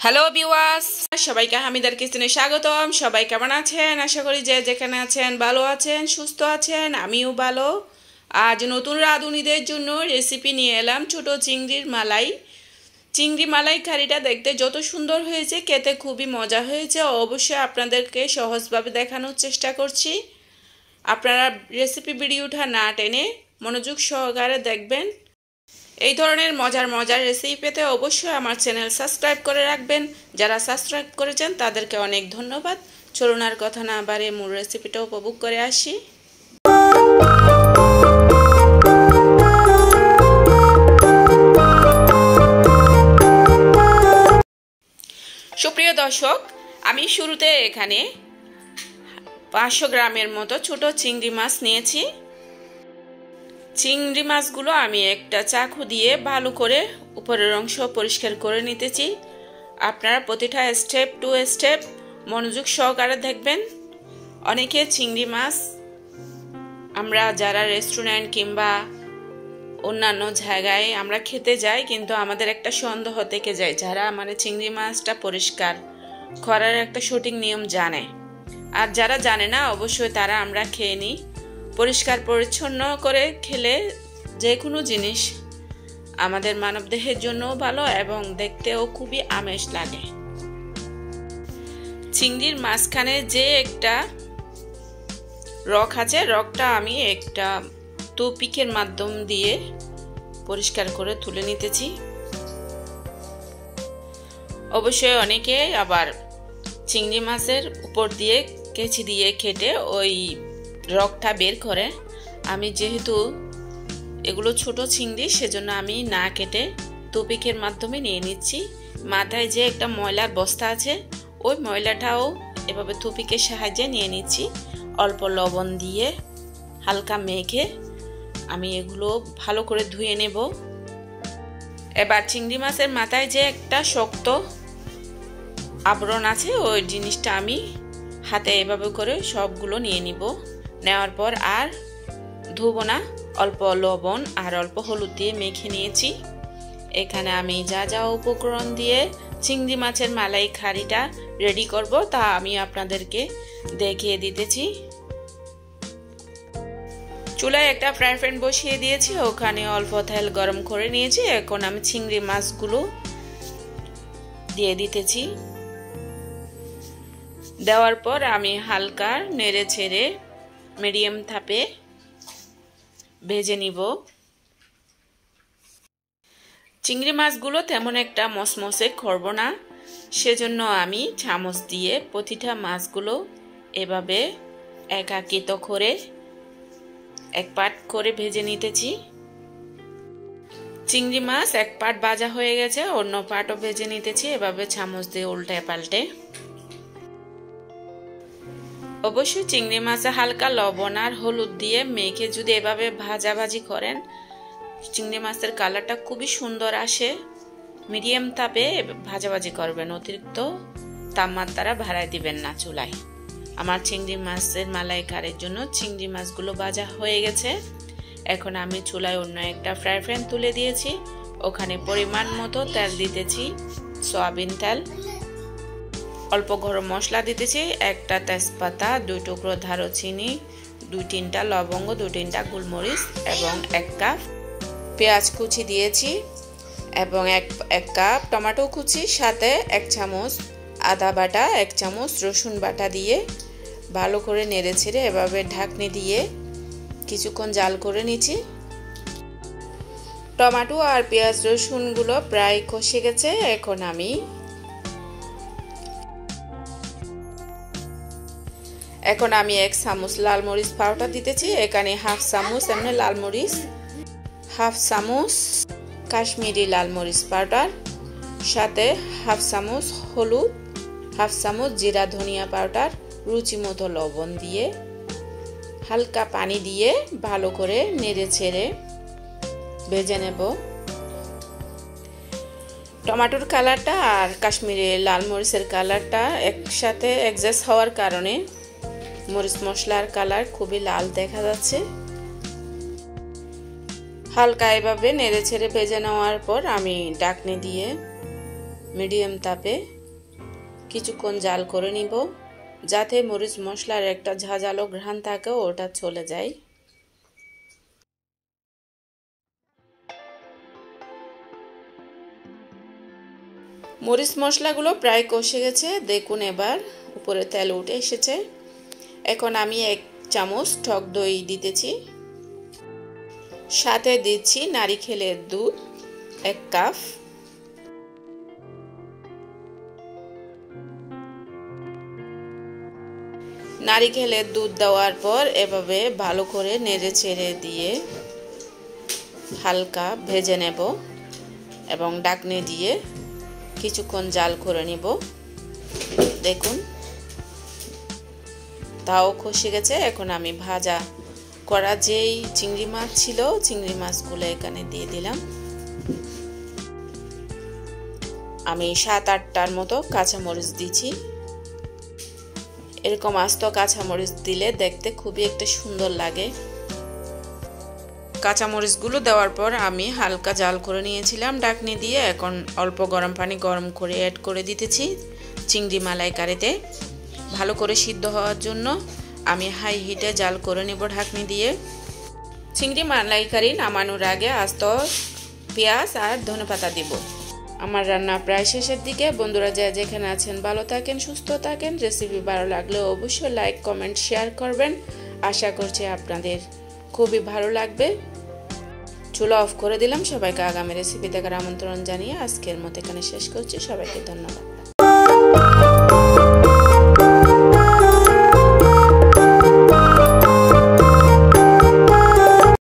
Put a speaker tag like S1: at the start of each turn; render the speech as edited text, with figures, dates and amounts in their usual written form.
S1: Hello viewers, সবাইকে হামিদার কিচেনে স্বাগতম। সবাই কেমন আছেন? আশা করি যে যেখানে আছেন ভালো আছেন, সুস্থ আছেন। আমিও ভালো। আজ নতুন রাঁধুনিদের জন্য রেসিপি নিয়ে এলাম ছোট চিংড়ির মালাই। চিংড়ি মালাই কারিটা দেখতে যত সুন্দর হয়েছে, খেতে খুবই মজা হয়েছে। অবশ্যই আপনাদেরকে সহজভাবে দেখানোর চেষ্টা করছি। আপনারা রেসিপি ভিডিওটা না টেনে মনোযোগ সহকারে দেখবেন। এই ধরনের মজার রেসিপি পেতে অবশ্যই আমার চ্যানেল সাবস্ক্রাইব করে রাখবেন। যারা সাবস্ক্রাইব করেছেন তাদেরকে অনেক ধন্যবাদ। চলুন আর কথা না বাড়িয়ে মূল রেসিপিটা উপভোগ করে আসি। সুপ্রিয় দর্শক, আমি শুরুতে এখানে 500 গ্রামের মতো ছোট চিংড়ি মাছ নিয়েছি। চিংড়ি মাছগুলো আমি একটা চাকু দিয়ে ভালো করে উপরের অংশ পরিষ্কার করে নিতেছি। আপনারা প্রতিটা স্টেপ টু স্টেপ মনোযোগ সহকারে দেখবেন। অনেকে চিংড়ি মাছ আমরা যারা রেস্টুরেন্ট কিংবা অন্যান্য জায়গায় আমরা খেতে যাই, কিন্তু আমাদের একটা সন্দেহ থেকে যায়, যারা মানে চিংড়ি মাছটা পরিষ্কার করার একটা সঠিক নিয়ম জানে। আর যারা জানে না, অবশ্যই তারা আমরা খেয়ে নিই। পরিষ্কার পরিচ্ছন্ন করে খেলে যে কোনো জিনিস আমাদের মানবদেহের জন্য ভালো এবং দেখতেও খুবই আমেজ লাগে। চিংড়ির মাঝখানে যে একটা রক আছে, রকটা আমি একটা টুথপিকের মাধ্যম দিয়ে পরিষ্কার করে তুলে নিতেছি। অবশ্যই অনেকে আবার চিংড়ি মাছের উপর দিয়ে কেচি দিয়ে কেটে ওই রকটা বের করে। আমি যেহেতু এগুলো ছোট চিংড়ি, সেজন্য আমি না কেটে টুথপিকের মাধ্যমে নিয়ে নিচ্ছি। মাথায় যে একটা ময়লার বস্তা আছে, ওই ময়লাটাও এভাবে টুথপিকের সাহায্যে নিয়ে নিচ্ছি। অল্প লবণ দিয়ে হালকা মেখে আমি এগুলো ভালো করে ধুয়ে নেব। এবার চিংড়ি মাছের মাথায় যে একটা শক্ত আবরণ আছে, ওই জিনিসটা আমি হাতে এভাবে করে সবগুলো নিয়ে নিব। নেওয়ার পর আর ধুবো না, অল্প লবণ আর অল্প হলুদ দিয়ে মেখে নিয়েছি। এখানে আমি যা যা উপকরণ দিয়ে চিংড়ি মাছের মালাই কারিটা রেডি করব তা আমি আপনাদেরকে দেখিয়ে দিতেছি। চুলায় একটা ফ্রাই প্যান বসিয়ে দিয়েছি, ওখানে অল্প তেল গরম করে নিয়েছি। এখন আমি চিংড়ি মাছগুলো দিয়ে দিতেছি। দেওয়ার পর আমি হালকা নেড়ে ছেড়ে মিডিয়াম তাপে ভেজে নিব। চিংড়ি মাছগুলো তেমন একটা মসমসে করব না, সেজন্য আমি চামচ দিয়ে প্রতিটা মাছগুলো এভাবে একাকিত করে এক পাট করে ভেজে নিতেছি। চিংড়ি মাছ এক পাট ভাজা হয়ে গেছে, অন্য পাটও ভেজে নিতেছি এভাবে চামচ দিয়ে উল্টে পাল্টে। অবশ্যই চিংড়ি মাছে হালকা লবণ আর হলুদ দিয়ে মেখে যদি এভাবে ভাজাভাজি করেন, চিংড়ি মাছের কালারটা খুবই সুন্দর আসে। মিডিয়াম তাপে ভাজাভাজি করবেন, অতিরিক্ত তাপমাত্রা বাড়ায় দিবেন না চুলায়। আমার চিংড়ি মাছের মালাই কারির জন্য চিংড়ি মাছগুলো ভাজা হয়ে গেছে। এখন আমি চুলায় অন্য একটা ফ্রাই প্যান তুলে দিয়েছি, ওখানে পরিমাণ মতো তেল দিতেছি, সয়াবিন তেল। অল্প গরম মশলা দিতেছি, একটা তেজপাতা, 2 টুকরো দারুচিনি, 2-3টা লবঙ্গ, 2-3টা গোলমরিচ এবং 1 কাপ পেঁয়াজ কুচি দিয়েছি এবং এক কাপ টমেটো কুচি, সাথে 1 চামচ আদা বাটা, 1 চামচ রসুন বাটা দিয়ে ভালো করে নেড়ে ছেড়ে এভাবে ঢাকনি দিয়ে কিছুক্ষণ জাল করে নিচ্ছি। টমেটো আর পেঁয়াজ রসুনগুলো প্রায় কষে গেছে। এখন আমি এক চামচ লাল মরিচ পাউডার দিতেছি। এখানে হাফ চামচ এমনি লাল মরিচ, হাফ চামচ কাশ্মীরি লাল মরিচ পাউডার, সাথে হাফ চামচ হলুদ, হাফ চামচ জিরা ধনিয়া পাউডার, রুচি মতো লবণ দিয়ে হালকা পানি দিয়ে ভালো করে নেড়ে ছেড়ে ভেজে নেব। টমেটোর কালারটা আর কাশ্মীরি লাল মরিচের কালারটা একসাথে অ্যাডজাস্ট হওয়ার কারণে মরিচ মশলার কালার খুবই লাল দেখা যাচ্ছে। হালকা এভাবে নেড়ে ছেড়ে ভেজে নেওয়ার পর আমি ঢাকনি দিয়ে মিডিয়াম তাপে কিছুক্ষণ জাল করে নিব, যাতে মরিচ মশলার একটা ঝাঁঝালো ঘ্রাণ থাকে ওটা চলে যায়। মরিচ মশলাগুলো প্রায় কষে গেছে, দেখুন এবার উপরে তেল উঠে এসেছে। এখন আমি 1 চামচ টক দই দিতেছি, সাথে দিচ্ছি নারিকেলের দুধ 1 কাপ। নারিকেলের দুধ দেওয়ার পর এভাবে ভালো করে নেড়ে চেড়ে দিয়ে হালকা ভেজে নেব এবং ঢাকনি দিয়ে কিছুক্ষণ জাল করে নিব। দেখুন তাও কষে গেছে। এখন আমি ভাজা করা যেই চিংড়ি মাছ ছিল, চিংড়ি মাছগুলো এখানে দিয়ে দিলাম। আমি 7-8টার মতো কাঁচামরিচ দিয়েছি। এরকম আস্ত কাঁচামরিচ দিলে দেখতে খুবই একটা সুন্দর লাগে। কাঁচামরিচগুলো দেওয়ার পর আমি হালকা জাল করে নিয়েছিলাম ঢাকনি দিয়ে। এখন অল্প গরম পানি গরম করে অ্যাড করে দিতেছি চিংড়ি মালাইকারিতে। ভালো করে সিদ্ধ হওয়ার জন্য আমি হাই হিটে জাল করে নেব ঢাকনি দিয়ে। চিংড়ি মালাইকারি নামানোর আগে আস্ত পেঁয়াজ আর ধনেপাতা দিব। আমার রান্না প্রায় শেষের দিকে। বন্ধুরা যা যেখানে আছেন ভালো থাকেন, সুস্থ থাকেন। রেসিপি ভালো লাগলে অবশ্যই লাইক কমেন্ট শেয়ার করবেন। আশা করছি আপনাদের খুবই ভালো লাগবে। চুলা অফ করে দিলাম। সবাইকে আগামী রেসিপি দেখার আমন্ত্রণ জানিয়ে আজকের মতো এখানে শেষ করছি। সবাইকে ধন্যবাদ।